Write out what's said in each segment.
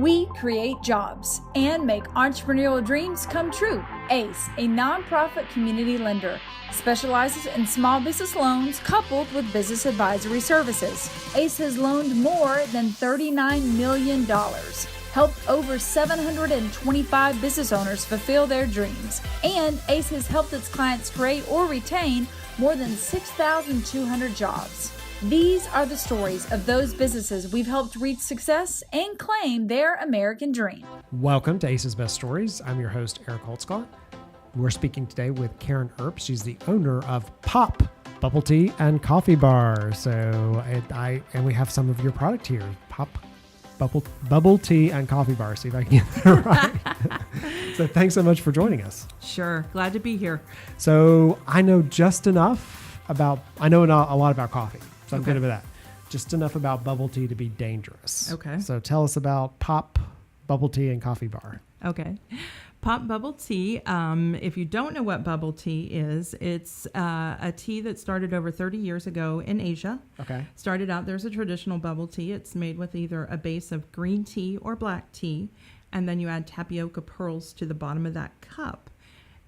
We create jobs and make entrepreneurial dreams come true. ACE, a nonprofit community lender, specializes in small business loans coupled with business advisory services. ACE has loaned more than $39 million, helped over 725 business owners fulfill their dreams, and ACE has helped its clients create or retain more than 6,200 jobs. These are the stories of those businesses we've helped reach success and claim their American dream. Welcome to ACE's Best Stories. I'm your host, Eric Holtzcott. We're speaking today with Karen Earp. She's the owner of Pop Bubble Tea and Coffee Bar. And we have some of your product here. Pop Bubble Tea and Coffee Bar. See if I can get that right. So thanks so much for joining us. Sure. Glad to be here. So I know just enough about, a lot about coffee. So I'm good with that. Just enough about bubble tea to be dangerous. Okay. So tell us about Pop Bubble Tea and Coffee Bar. Okay. Pop Bubble Tea, if you don't know what bubble tea is, it's a tea that started over 30 years ago in Asia. Okay. Started out, there's a traditional bubble tea. It's made with either a base of green tea or black tea, and then you add tapioca pearls to the bottom of that cup.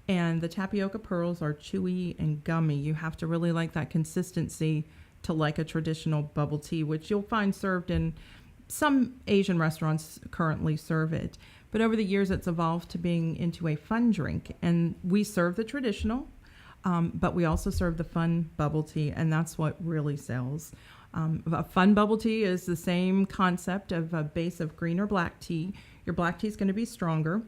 And the tapioca pearls are chewy and gummy. You have to really like that consistency to like a traditional bubble tea, which you'll find served in some Asian restaurants currently serve it. But over the years, it's evolved to being into a fun drink. And we serve the traditional, but we also serve the fun bubble tea, and that's what really sells. A fun bubble tea is the same concept of a base of green or black tea. Your black tea is going to be stronger.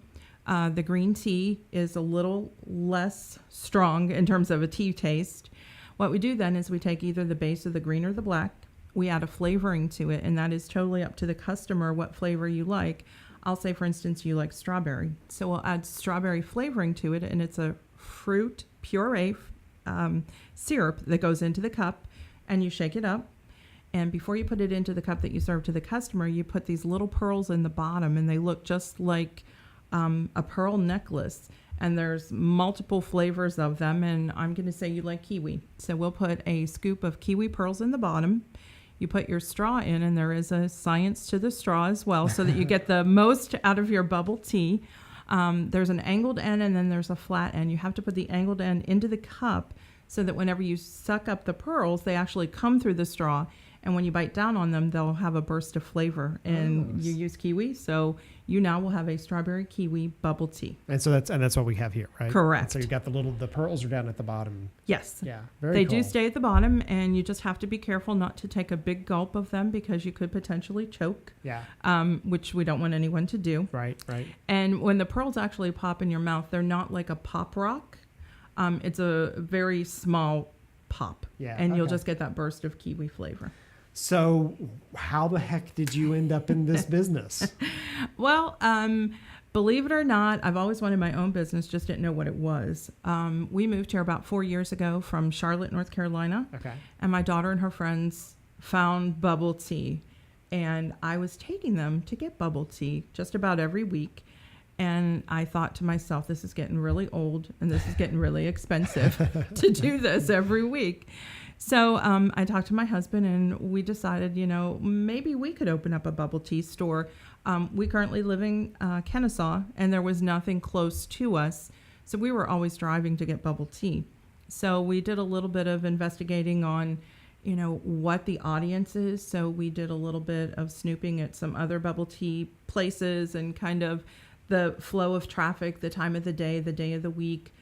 The green tea is a little less strong in terms of a tea taste. What we do then is we take either the base of the green or the black. We add a flavoring to it, and that is totally up to the customer what flavor you like. I'll say, for instance, you like strawberry. So we'll add strawberry flavoring to it, and it's a fruit puree syrup that goes into the cup, and you shake it up. And before you put it into the cup that you serve to the customer, you put these little pearls in the bottom, and they look just like a pearl necklace. And there's multiple flavors of them, and I'm going to say you like kiwi. So we'll put a scoop of kiwi pearls in the bottom. You put your straw in, and there is a science to the straw as well, so that you get the most out of your bubble tea. There's an angled end, and then there's a flat end. You have to put the angled end into the cup so that whenever you suck up the pearls, they actually come through the straw. And when you bite down on them, they'll have a burst of flavor. And you use kiwi, so you now will have a strawberry kiwi bubble tea. And so that's what we have here, right? Correct. And so you got the pearls are down at the bottom. Yes. Yeah. They do stay at the bottom, and you just have to be careful not to take a big gulp of them because you could potentially choke. Yeah. Which we don't want anyone to do. Right. And when the pearls actually pop in your mouth, they're not like a pop rock. It's a very small pop. Yeah. And you'll just get that burst of kiwi flavor. So how the heck did you end up in this business? Well, believe it or not, I've always wanted my own business, just didn't know what it was. We moved here about 4 years ago from Charlotte, North Carolina. Okay. And my daughter and her friends found bubble tea. And I was taking them to get bubble tea just about every week. And I thought to myself, this is getting really old and this is getting really expensive to do this every week. So I talked to my husband, and we decided, maybe we could open up a bubble tea store. We currently live in Kennesaw, and there was nothing close to us. So we were always driving to get bubble tea. So we did a little bit of investigating on, what the audience is. So we did a little bit of snooping at some other bubble tea places and kind of the flow of traffic, the time of the day of the week,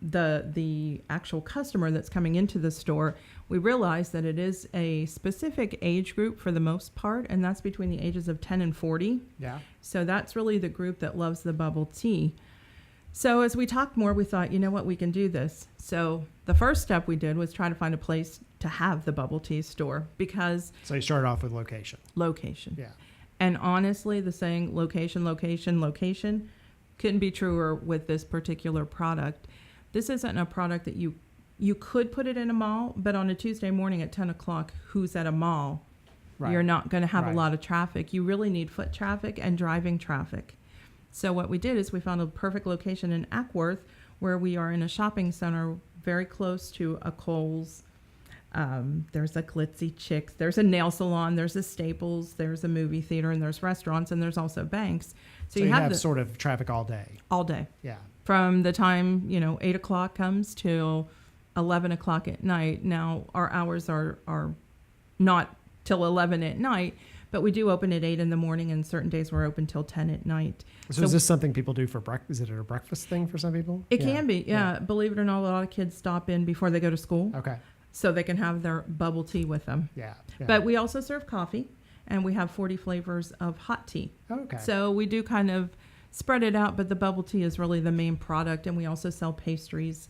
the actual customer that's coming into the store. We realized that it is a specific age group for the most part, and that's between the ages of 10 and 40. Yeah. So that's really the group that loves the bubble tea. So as we talked more, we thought, we can do this. So the first step we did was try to find a place to have the bubble tea store because... So you started off with location. Location. Yeah. And honestly, the saying location couldn't be truer with this particular product. This isn't a product that you could put it in a mall, but on a Tuesday morning at 10 o'clock, who's at a mall? Right. You're not going to have a lot of traffic. You really need foot traffic and driving traffic. So what we did is we found a perfect location in Ackworth where we are in a shopping center very close to a Kohl's, There's a Glitzy Chicks. There's a nail salon. There's a Staples. There's a movie theater, and there's restaurants, and there's also banks. So you have sort of traffic all day. All day. Yeah. From the time 8 o'clock comes till 11 o'clock at night. Now our hours are not till 11 at night, but we do open at 8 in the morning, and certain days we're open till 10 at night. So is this something people do for breakfast? Is it a breakfast thing for some people? It can be, yeah. Believe it or not, a lot of kids stop in before they go to school. Okay. So they can have their bubble tea with them. Yeah. But we also serve coffee, and we have 40 flavors of hot tea. Okay. So we do kind of spread it out, but the bubble tea is really the main product, and we also sell pastries.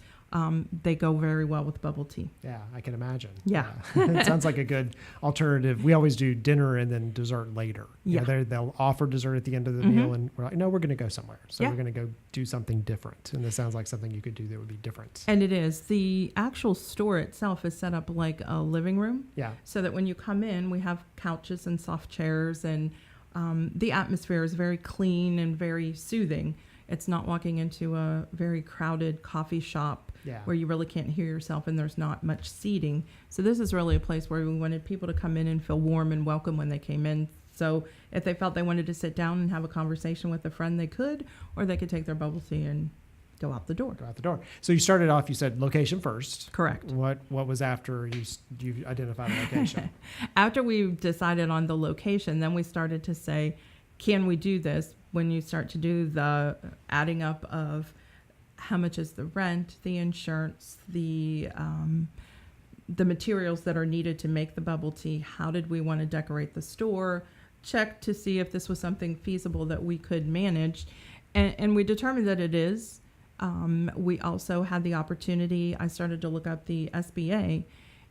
They go very well with bubble tea. Yeah, I can imagine. Yeah. It sounds like a good alternative. We always do dinner and then dessert later. Yeah. They'll offer dessert at the end of the meal, and we're like, no, we're going to go somewhere. So Yeah. we're going to go do something different. And this sounds like something you could do that would be different. And it is. The actual store itself is set up like a living room. Yeah. So that when you come in, we have couches and soft chairs, and the atmosphere is very clean and very soothing. It's not walking into a very crowded coffee shop where you really can't hear yourself and there's not much seating. So this is really a place where we wanted people to come in and feel warm and welcome when they came in. So if they felt they wanted to sit down and have a conversation with a friend, they could, or they could take their bubble tea and go out the door. Go out the door. So you started off, you said location first. Correct. What was after you identified a location? After we decided on the location, then we started to say, can we do this? When you start to do the adding up of how much is the rent, the insurance, the materials that are needed to make the bubble tea, how did we want to decorate the store, check to see if this was something feasible that we could manage. And we determined that it is. We also had the opportunity, I started to look up the SBA,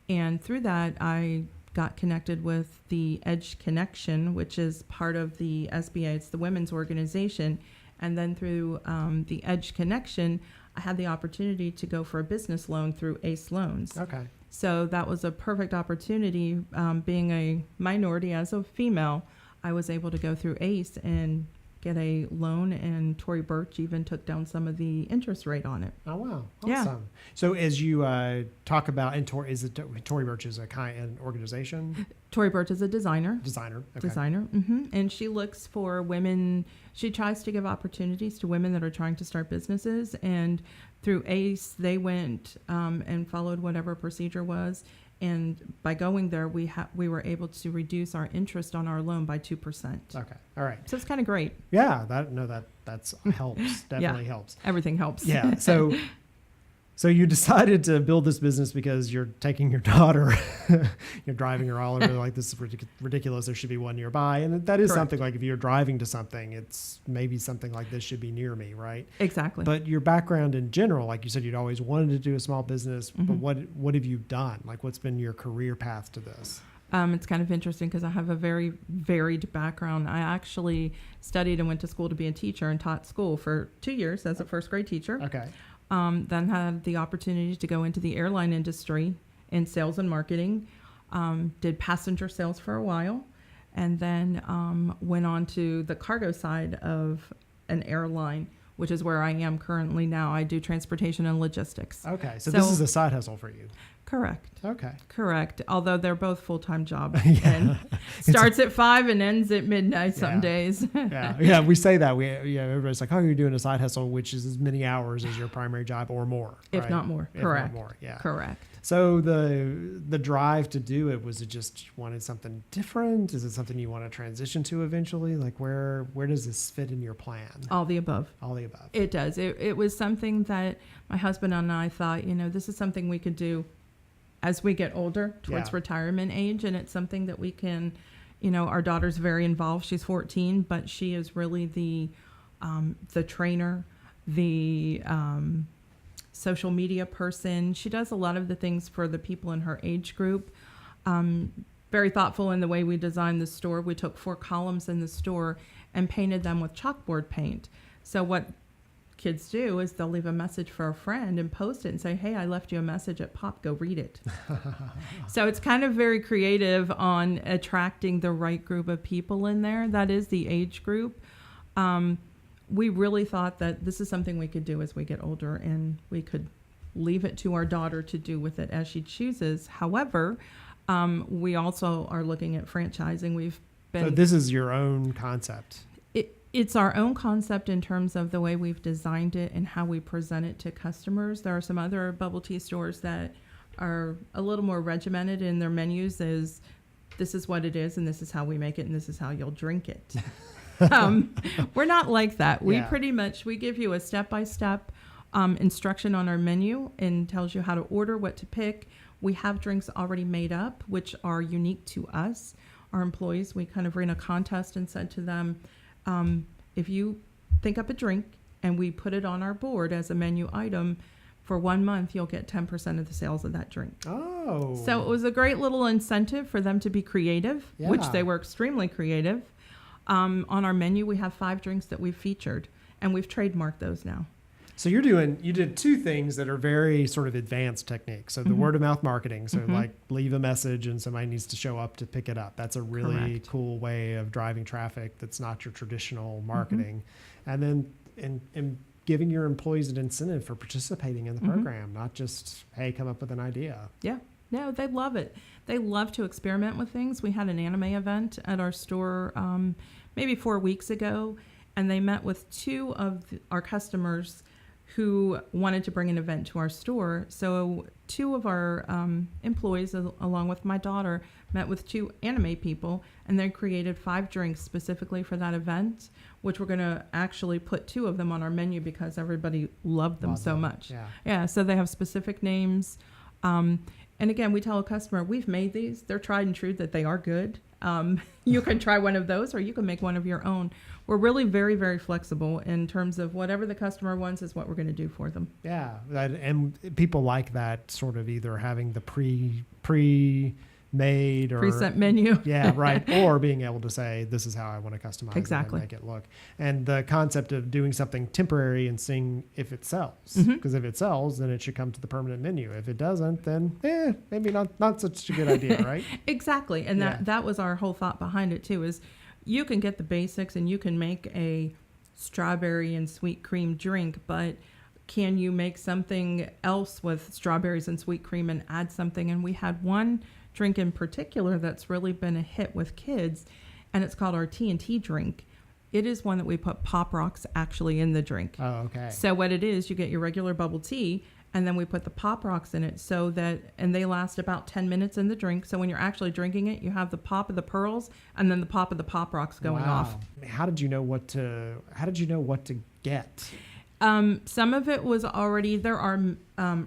and through that I got connected with the Edge Connection, which is part of the SBA. It's the women's organization. And then through the Edge Connection, I had the opportunity to go for a business loan through ACE Loans. Okay. So that was a perfect opportunity. Being a minority as a female, I was able to go through ACE and get a loan, and Tory Burch even took down some of the interest rate on it. Oh, wow. Awesome. Yeah. So as you talk about, and Tory Burch is an organization? Tory Burch is a designer. Designer. Okay. Designer. And she looks for women. She tries to give opportunities to women that are trying to start businesses. And through ACE, they went and followed whatever procedure was. And by going there, we were able to reduce our interest on our loan by 2%. Okay. All right. So it's kind of great. Yeah. That's helps. Definitely helps. Everything helps. Yeah. So you decided to build this business because you're taking your daughter, you're driving her all over like, this is ridiculous. There should be one nearby. And that is Correct. something like, if you're driving to something, it's maybe something like this should be near me, right? Exactly. But your background in general, like you said, you'd always wanted to do a small business, but what have you done? Like, what's been your career path to this? It's kind of interesting because I have a very varied background. I actually studied and went to school to be a teacher and taught school for 2 years as a first grade teacher. Okay. Then had the opportunity to go into the airline industry in sales and marketing. Did passenger sales for a while, and then went on to the cargo side of an airline, which is where I am currently now. I do transportation and logistics. Okay, so this is a side hustle for you. Correct. Okay. Correct. Although they're both full-time jobs. And starts at 5 and ends at midnight some days. Yeah, we say that. Everybody's like, oh, you're doing a side hustle, which is as many hours as your primary job or more. If right? not more. If Correct. not more, yeah. Correct. So the drive to do it, was it just you wanted something different? Is it something you want to transition to eventually? Like where does this fit in your plan? All the above. All the above. It does. It was something that my husband and I thought, this is something we could do as we get older towards retirement age. And it's something that we can, our daughter's very involved. She's 14, but she is really the trainer, the social media person. She does a lot of the things for the people in her age group. Very thoughtful in the way we designed the store. We took 4 columns in the store and painted them with chalkboard paint. So what kids do is they'll leave a message for a friend and post it and say, hey, I left you a message at Pop, go read it. So it's kind of very creative on attracting the right group of people in there. That is the age group. We really thought that this is something we could do as we get older, and we could leave it to our daughter to do with it as she chooses. However, we also are looking at franchising. We've been. So this is your own concept. It's our own concept in terms of the way we've designed it and how we present it to customers. There are some other bubble tea stores that are a little more regimented in their menus. This is what it is, and this is how we make it, and this is how you'll drink it. We're not like that. We give you a step-by-step instruction on our menu and tells you how to order, what to pick. We have drinks already made up, which are unique to us. Our employees, we kind of ran a contest and said to them, if you think up a drink and we put it on our board as a menu item, for 1 month, you'll get 10% of the sales of that drink. Oh. So it was a great little incentive for them to be creative, which they were extremely creative. On our menu, we have 5 drinks that we've featured, and we've trademarked those now. So you did 2 things that are very sort of advanced techniques. So the word of mouth marketing. So like leave a message and somebody needs to show up to pick it up. That's a really cool way of driving traffic. That's not your traditional marketing. And then in giving your employees an incentive for participating in the program, not just, hey, come up with an idea. Yeah. No, they love it. They love to experiment with things. We had an anime event at our store maybe 4 weeks ago, and they met with 2 of our customers who wanted to bring an event to our store. So 2 of our employees, along with my daughter, met with 2 anime people, and they created 5 drinks specifically for that event, which we're going to actually put 2 of them on our menu because everybody loved them so much. Yeah, so they have specific names. And again, we tell a customer, we've made these. They're tried and true that they are good. You can try one of those or you can make one of your own. We're really very, very flexible in terms of whatever the customer wants is what we're going to do for them. Yeah, and people like that sort of either having the pre-made or preset menu. Yeah, right. Or being able to say, this is how I want to customize it and make it look. And the concept of doing something temporary and seeing if it sells. Because if it sells, then it should come to the permanent menu. If it doesn't, then maybe not such a good idea, right? Exactly. And that was our whole thought behind it too, is you can get the basics and you can make a strawberry and sweet cream drink, but can you make something else with strawberries and sweet cream and add something? And we had one drink in particular that's really been a hit with kids, and it's called our T&T drink. It is one that we put Pop Rocks actually in the drink. Oh, okay. So what it is, you get your regular bubble tea, and then we put the Pop Rocks in it and they last about 10 minutes in the drink. So when you're actually drinking it, you have the pop of the pearls and then the pop of the Pop Rocks going off. How did you know what to get? Some of it was already, there are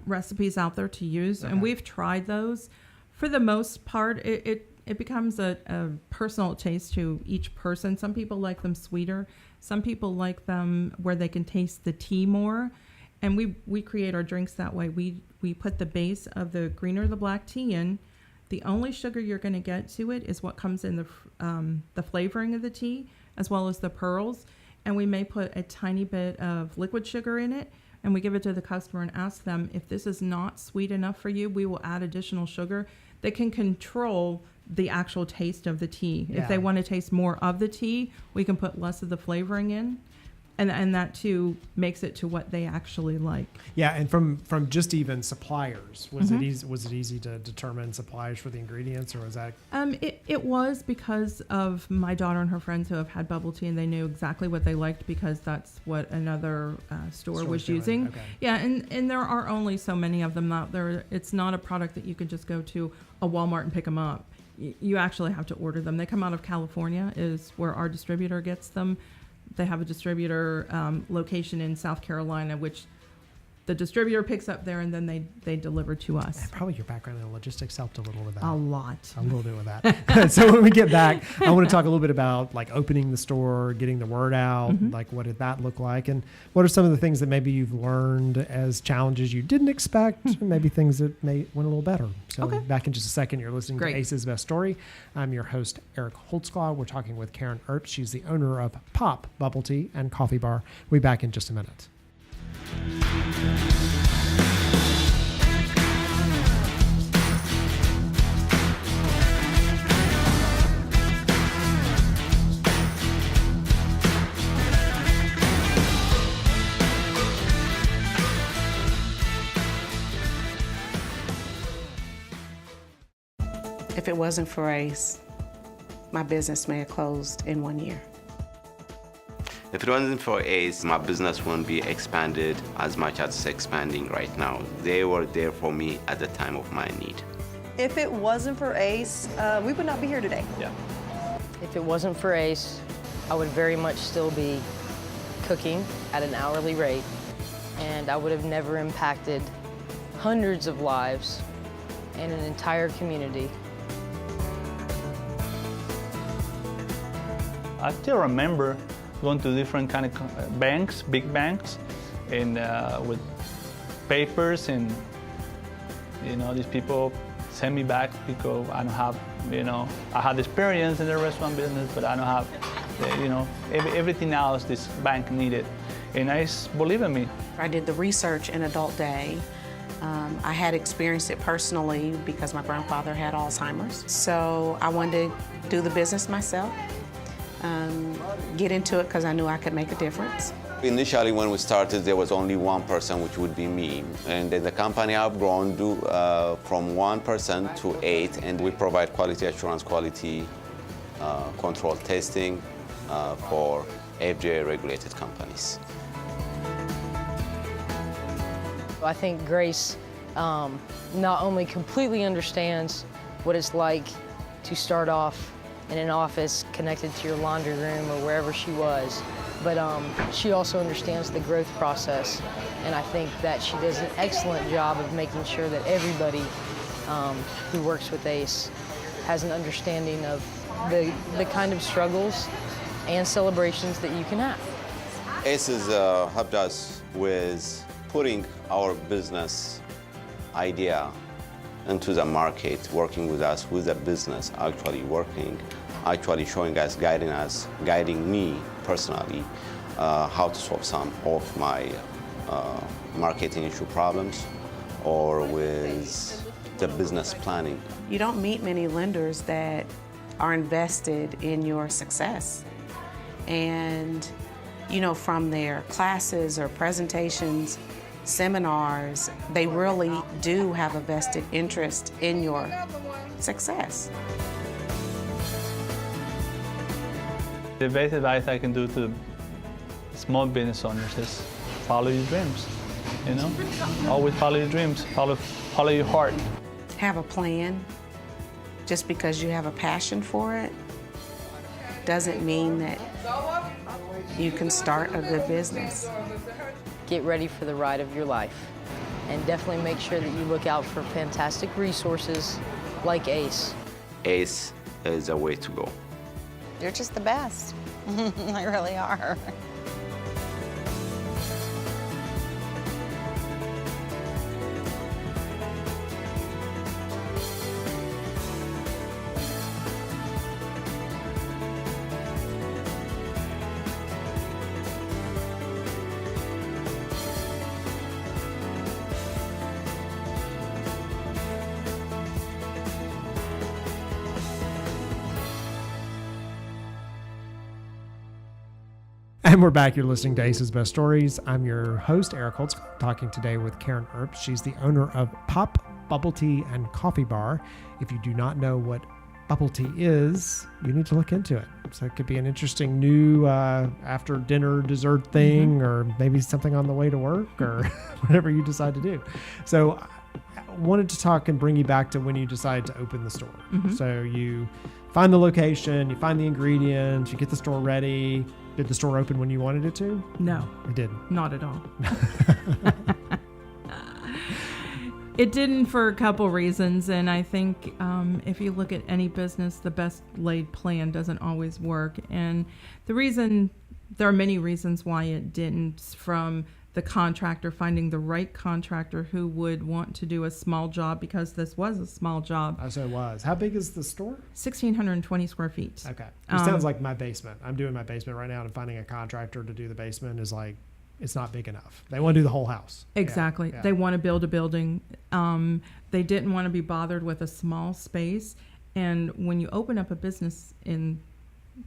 recipes out there to use, and we've tried those. For the most part, it becomes a personal taste to each person. Some people like them sweeter. Some people like them where they can taste the tea more. And we create our drinks that way. We put the base of the green or the black tea in. The only sugar you're going to get to it is what comes in the flavoring of the tea, as well as the pearls. And we may put a tiny bit of liquid sugar in it, and we give it to the customer and ask them, if this is not sweet enough for you, we will add additional sugar. They can control the actual taste of the tea. Yeah. If they want to taste more of the tea, we can put less of the flavoring in. And that too makes it to what they actually like. Yeah, and from just even suppliers, was it easy to determine suppliers for the ingredients, or was that? It was because of my daughter and her friends who have had bubble tea, and they knew exactly what they liked because that's what another store was using. Okay. Yeah, and there are only so many of them out there. It's not a product that you can just go to a Walmart and pick them up. You actually have to order them. They come out of California, is where our distributor gets them. They have a distributor location in South Carolina, which the distributor picks up there, and then they deliver to us. And probably your background in logistics helped a little with that. A lot. A little bit with that. So when we get back, I want to talk a little bit about like opening the store, getting the word out, like what did that look like, and what are some of the things that maybe you've learned as challenges you didn't expect, and maybe things that went a little better. So back in just a second, you're listening to Ace's Best Story. I'm your host, Eric Holtzclaw. We're talking with Karen Earp. She's the owner of Pop Bubble Tea and Coffee Bar. We'll be back in just a minute. If it wasn't for ACE, my business may have closed in 1 year. If it wasn't for ACE, my business wouldn't be expanded as much as it's expanding right now. They were there for me at the time of my need. If it wasn't for ACE, we would not be here today. Yeah. If it wasn't for ACE, I would very much still be cooking at an hourly rate, and I would have never impacted hundreds of lives and an entire community. I still remember going to different kind of banks, big banks, and with papers, and these people send me back because I don't have, I had experience in the restaurant business, but I don't have, everything else this bank needed, and I believe in me. I did the research in Adult Day. I had experienced it personally because my grandfather had Alzheimer's, so I wanted to do the business myself. Get into it because I knew I could make a difference. Initially, when we started, there was only one person, which would be me. And then the company have grown from 1% to 8, and we provide quality assurance, quality control testing for FDA-regulated companies. I think Grace not only completely understands what it's like to start off in an office connected to your laundry room or wherever she was, but she also understands the growth process, and I think that she does an excellent job of making sure that everybody who works with ACE has an understanding of the kind of struggles and celebrations that you can have. ACE has helped us with putting our business idea into the market, working with us with the business actually working, actually showing us, guiding me personally how to solve some of my marketing issue problems or with the business planning. You don't meet many lenders that are invested in your success. And, from their classes or presentations, seminars, they really do have a vested interest in your success. The best advice I can do to small business owners is follow your dreams. Always follow your dreams. Follow your heart. Have a plan. Just because you have a passion for it doesn't mean that you can start a good business. Get ready for the ride of your life, and definitely make sure that you look out for fantastic resources like ACE. ACE is a way to go. You're just the best. I really are. And we're back. You're listening to Ace's Best Stories. I'm your host, Eric Holtzcott, talking today with Karen Earp. She's the owner of Pop Bubble Tea and Coffee Bar. If you do not know what bubble tea is, you need to look into it. So it could be an interesting new after dinner dessert thing, or maybe something on the way to work, or whatever you decide to do. So I wanted to talk and bring you back to when you decided to open the store. So you find the location, you find the ingredients, you get the store ready. Did the store open when you wanted it to? No. It didn't. Not at all. It didn't for a couple reasons, and I think if you look at any business, the best laid plan doesn't always work. And there are many reasons why it didn't, from the contractor, finding the right contractor who would want to do a small job, because this was a small job. Oh, so it was. How big is the store? 1,620 square feet. Okay. It sounds like my basement. I'm doing my basement right now, and finding a contractor to do the basement is like, it's not big enough. They want to do the whole house. Exactly. Yeah. They want to build a building. They didn't want to be bothered with a small space. And when you open up a business in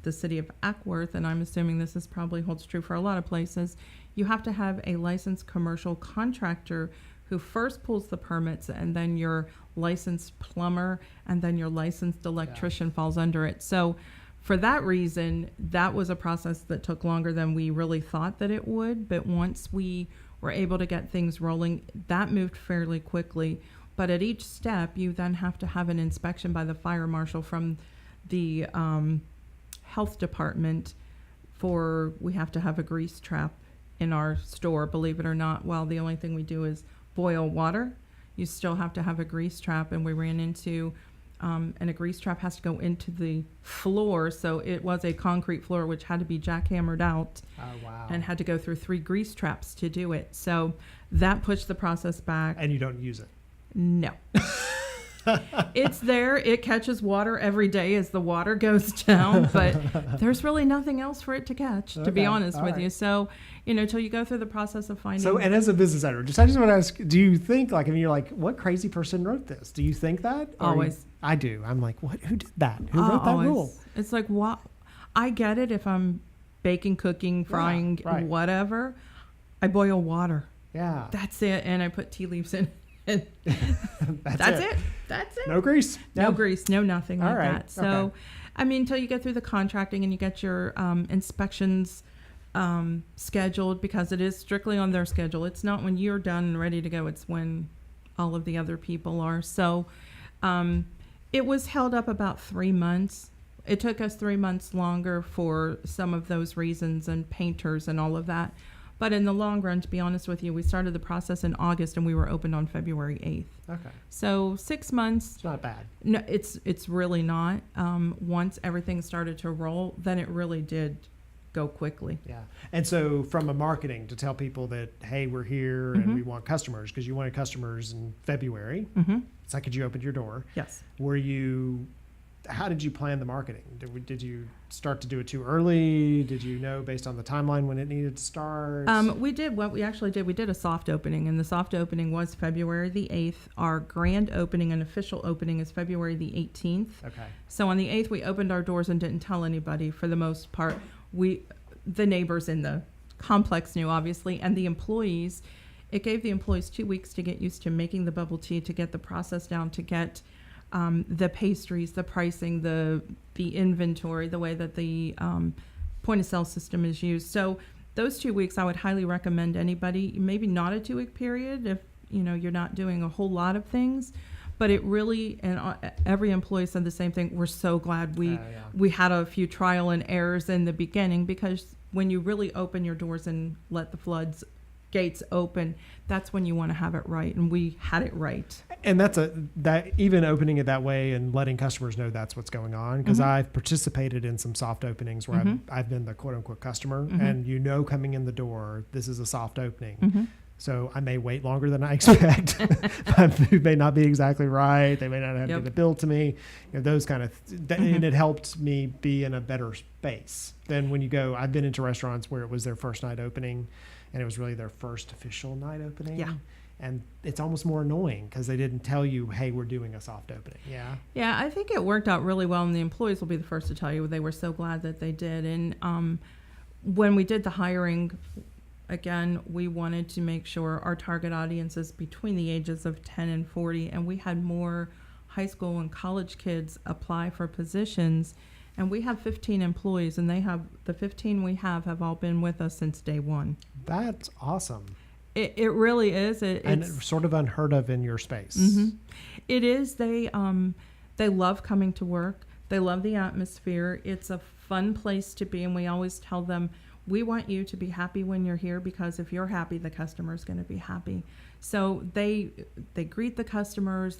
the city of Ackworth, and I'm assuming this probably holds true for a lot of places, you have to have a licensed commercial contractor who first pulls the permits, and then your licensed plumber, and then your licensed electrician falls under it. So for that reason, that was a process that took longer than we really thought that it would. But once we were able to get things rolling, that moved fairly quickly. But at each step, you then have to have an inspection by the fire marshal from the health department we have to have a grease trap in our store, believe it or not. While the only thing we do is boil water, you still have to have a grease trap. And we ran into, and a grease trap has to go into the floor. So it was a concrete floor, which had to be jackhammered out. Oh, wow. And had to go through 3 grease traps to do it. So that pushed the process back. And you don't use it? No. It's there. It catches water every day as the water goes down, but there's really nothing else for it to catch, to be honest with you. So, till you go through the process of finding. So, and as a business owner, I just want to ask, do you think, like, I mean, you're like, what crazy person wrote this? Do you think that? Always. I do. I'm like, what? Who did that? Who wrote that rule? It's like, what? I get it if I'm baking, cooking, frying, whatever. I boil water. Yeah. That's it. And I put tea leaves in. That's it. No grease. No grease. No nothing like that. So, okay. I mean, until you get through the contracting and you get your inspections scheduled, because it is strictly on their schedule. It's not when you're done and ready to go. It's when all of the other people are. So it was held up about 3 months. It took us 3 months longer for some of those reasons, and painters and all of that. But in the long run, to be honest with you, we started the process in August and we were opened on February 8th. Okay. So 6 months. It's not bad. No, it's really not. Once everything started to roll, then it really did go quickly. Yeah. And so from a marketing to tell people that, hey, we're here and we want customers, because you wanted customers in February. Mm-hmm. It's like, you opened your door. Yes. How did you plan the marketing? Did you start to do it too early? Did you know based on the timeline when it needed to start? We did. What we actually did, we did a soft opening, and the soft opening was February the 8th. Our grand opening and official opening is February the 18th. Okay. So on the 8th, we opened our doors and didn't tell anybody for the most part. The neighbors in the complex knew, obviously, and the employees. It gave the employees 2 weeks to get used to making the bubble tea, to get the process down, to get the pastries, the pricing, the inventory, the way that the point of sale system is used. So those 2 weeks, I would highly recommend anybody, maybe not a 2 week period if you're not doing a whole lot of things, but it really, and every employee said the same thing. We're so glad we had a few trial and errors in the beginning, because when you really open your doors and let the gates open, that's when you want to have it right, and we had it right. And that even opening it that way and letting customers know that's what's going on, because I've participated in some soft openings where I've been the quote unquote customer, and coming in the door, this is a soft opening. So I may wait longer than I expect. My food may not be exactly right. They may not have to get it billed to me. Those kind of and it helped me be in a better space than when you go. I've been into restaurants where it was their first night opening, and it was really their first official night opening. Yeah. And it's almost more annoying because they didn't tell you, hey, we're doing a soft opening. Yeah. Yeah, I think it worked out really well, and the employees will be the first to tell you they were so glad that they did. And when we did the hiring, again, we wanted to make sure our target audience is between the ages of 10 and 40, and we had more high school and college kids apply for positions. And we have 15 employees, and the 15 we have all been with us since day one. That's awesome. It really is. It's sort of unheard of in your space. It is. They love coming to work. They love the atmosphere. It's a fun place to be, and we always tell them, we want you to be happy when you're here, because if you're happy, the customer is going to be happy. So they greet the customers.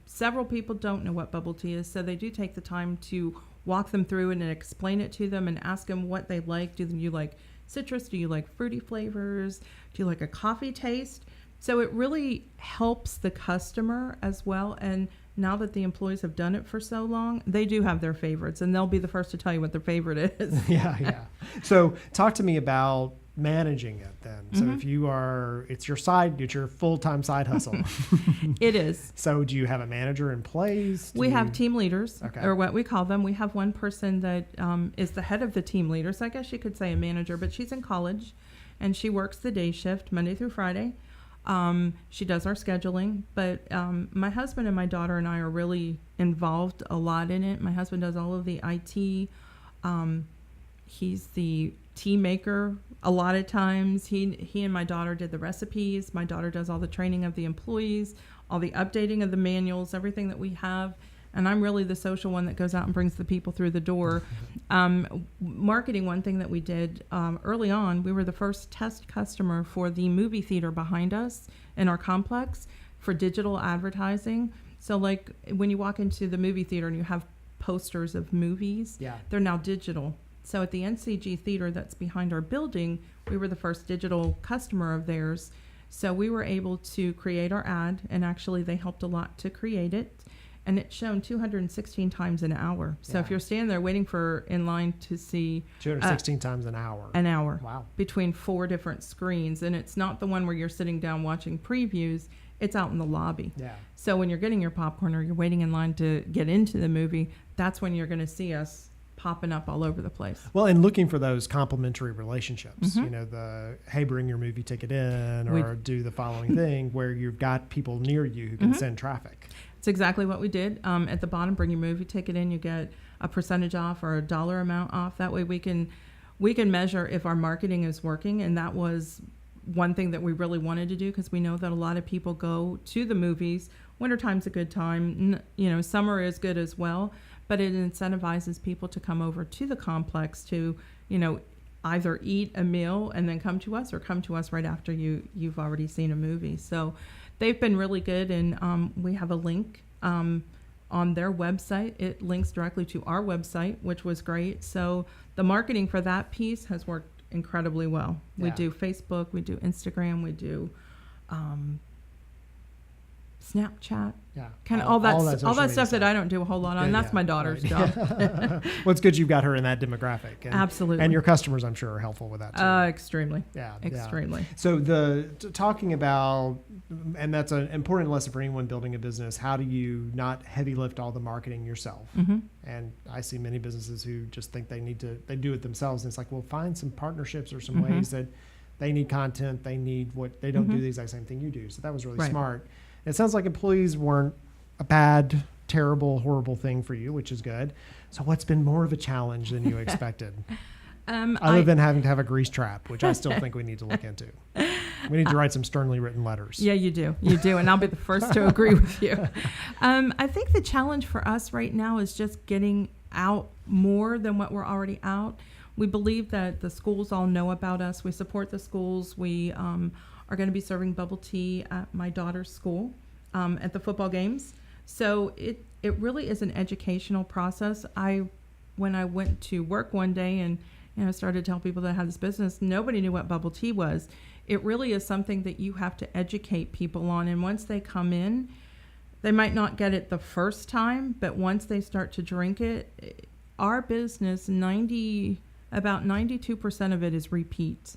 Several people don't know what bubble tea is, so they do take the time to walk them through it and explain it to them and ask them what they like. Do you like citrus? Do you like fruity flavors? Do you like a coffee taste? So it really helps the customer as well. And now that the employees have done it for so long, they do have their favorites, and they'll be the first to tell you what their favorite is. Yeah. So talk to me about managing it then. So if it's your full-time side hustle. It is. So do you have a manager in place? We have team leaders, okay, or what we call them. We have one person that is the head of the team leaders. I guess you could say a manager, but she's in college, and she works the day shift Monday through Friday. She does our scheduling, but my husband and my daughter and I are really involved a lot in it. My husband does all of the IT. He's the tea maker a lot of times. He and my daughter did the recipes. My daughter does all the training of the employees, all the updating of the manuals, everything that we have. And I'm really the social one that goes out and brings the people through the door. Marketing, one thing that we did early on, we were the first test customer for the movie theater behind us in our complex for digital advertising. So like when you walk into the movie theater and you have posters of movies, they're now digital. So at the NCG theater that's behind our building, we were the first digital customer of theirs. So we were able to create our ad, and actually they helped a lot to create it. And it's shown 216 times an hour. So if you're standing there waiting in line to see 216 times an hour. An hour. Wow. Between 4 different screens. And it's not the one where you're sitting down watching previews. It's out in the lobby. Yeah. So when you're getting your popcorn or you're waiting in line to get into the movie, that's when you're going to see us popping up all over the place. Well, and looking for those complementary relationships, you know, the, hey, bring your movie ticket in, or do the following thing, where you've got people near you who can send traffic. It's exactly what we did. At the bottom, bring your movie ticket in, you get a percentage off or a dollar amount off. That way we can measure if our marketing is working. And that was one thing that we really wanted to do, because we know that a lot of people go to the movies. Wintertime's a good time. You know, summer is good as well. But it incentivizes people to come over to the complex to, you know, either eat a meal and then come to us, or come to us right after you've already seen a movie. So they've been really good, and we have a link on their website. It links directly to our website, which was great. So the marketing for that piece has worked incredibly well. Yeah. We do Facebook, we do Instagram, we do Snapchat, kind of all that stuff that I don't do a whole lot on. That's my daughter's job. Well, it's good you've got her in that demographic. And, absolutely. And your customers, I'm sure, are helpful with that too. Extremely. Yeah, extremely. So talking about, and that's an important lesson for anyone building a business. How do you not heavy lift all the marketing yourself? And I see many businesses who just think they do it themselves. And it's like, well, find some partnerships or some ways that they need content. They need they don't do the exact same thing you do. So that was really smart. It sounds like employees weren't a bad, terrible, horrible thing for you, which is good. So what's been more of a challenge than you expected? Other than having to have a grease trap, which I still think we need to look into. We need to write some sternly written letters. Yeah, you do. You do. And I'll be the first to agree with you. I think the challenge for us right now is just getting out more than what we're already out. We believe that the schools all know about us. We support the schools. We are going to be serving bubble tea at my daughter's school at the football games. So it really is an educational process. When I went to work one day and started to tell people that I had this business, nobody knew what bubble tea was. It really is something that you have to educate people on. And once they come in, they might not get it the first time, but once they start to drink it, our business, about 92% of it is repeat.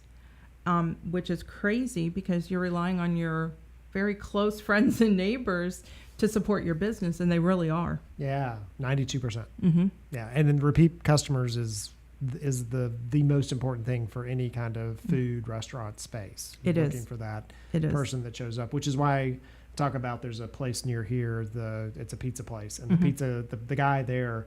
Which is crazy, because you're relying on your very close friends and neighbors to support your business, and they really are. Yeah, 92%. Yeah, and then repeat customers is the most important thing for any kind of food restaurant space. It is looking for that person that shows up, which is why I talk about there's a place near here. It's a pizza place, and the guy there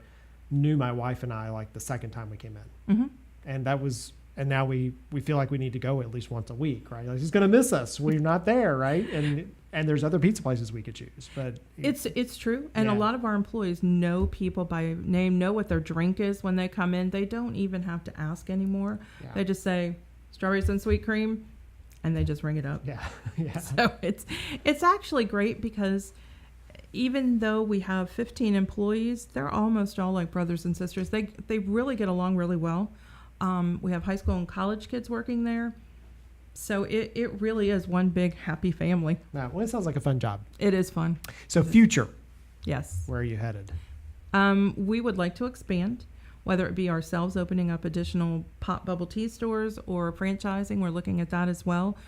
knew my wife and I like the second time we came in, and that was. And now we feel like we need to go at least once a week, right? Like, he's going to miss us. We're not there, right? And there's other pizza places we could choose, but it's true. And a lot of our employees know people by name, know what their drink is when they come in. They don't even have to ask anymore. Yeah. They just say strawberries and sweet cream, and they just ring it up. Yeah. So it's actually great, because even though we have 15 employees, they're almost all like brothers and sisters. They really get along really well. We have high school and college kids working there. So it really is one big happy family. Well, it sounds like a fun job. It is fun. So future. Yes. Where are you headed? We would like to expand, whether it be ourselves opening up additional pop bubble tea stores or franchising. We're looking at that as well.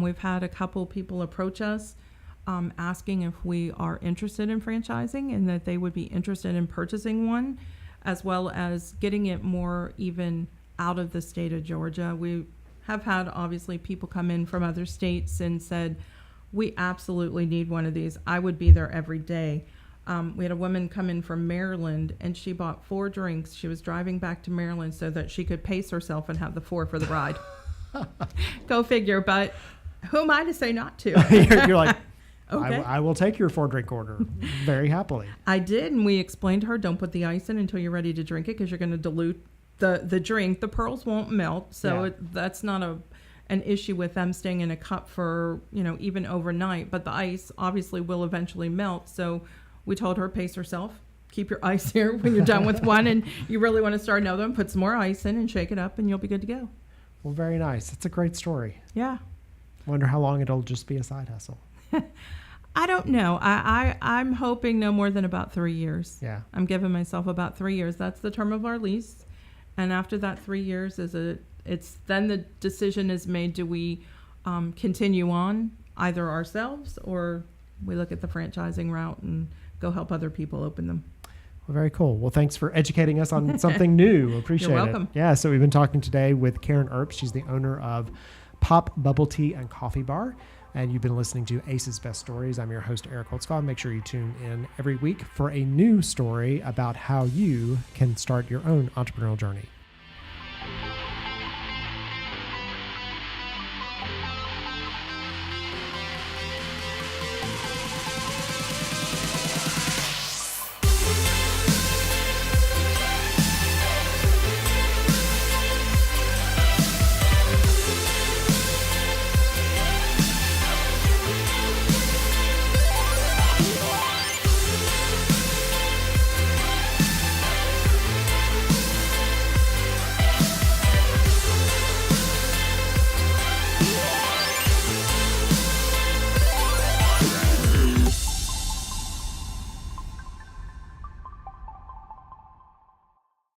We've had a couple people approach us asking if we are interested in franchising, and that they would be interested in purchasing one, as well as getting it more even out of the state of Georgia. We have had, obviously, people come in from other states and said, We absolutely need one of these. I would be there every day. We had a woman come in from Maryland, and she bought 4 drinks. She was driving back to Maryland so that she could pace herself and have the 4 for the ride. Go figure, but who am I to say not to? You're like, Okay. I will take your 4-drink order very happily. I did, and we explained to her, don't put the ice in until you're ready to drink it because you're going to dilute the drink. The pearls won't melt, so that's not an issue with them staying in a cup for, even overnight. But the ice obviously will eventually melt, so we told her, pace herself. Keep your ice here when you're done with one, and you really want to start another one, put some more ice in and shake it up, and you'll be good to go. Well, very nice. It's a great story. Yeah. Wonder how long it'll just be a side hustle. I don't know. I'm hoping no more than about 3 years. Yeah. I'm giving myself about 3 years. That's the term of our lease. And after that 3 years, it's then the decision is made, do we continue on either ourselves or we look at the franchising route and go help other people open them. Well, very cool. Well, thanks for educating us on something new. Appreciate it. You're welcome. Yeah, so we've been talking today with Karen Earp. She's the owner of Pop Bubble Tea and Coffee Bar. And you've been listening to Ace's Best Stories. I'm your host, Eric Holtzclaw. Make sure you tune in every week for a new story about how you can start your own entrepreneurial journey.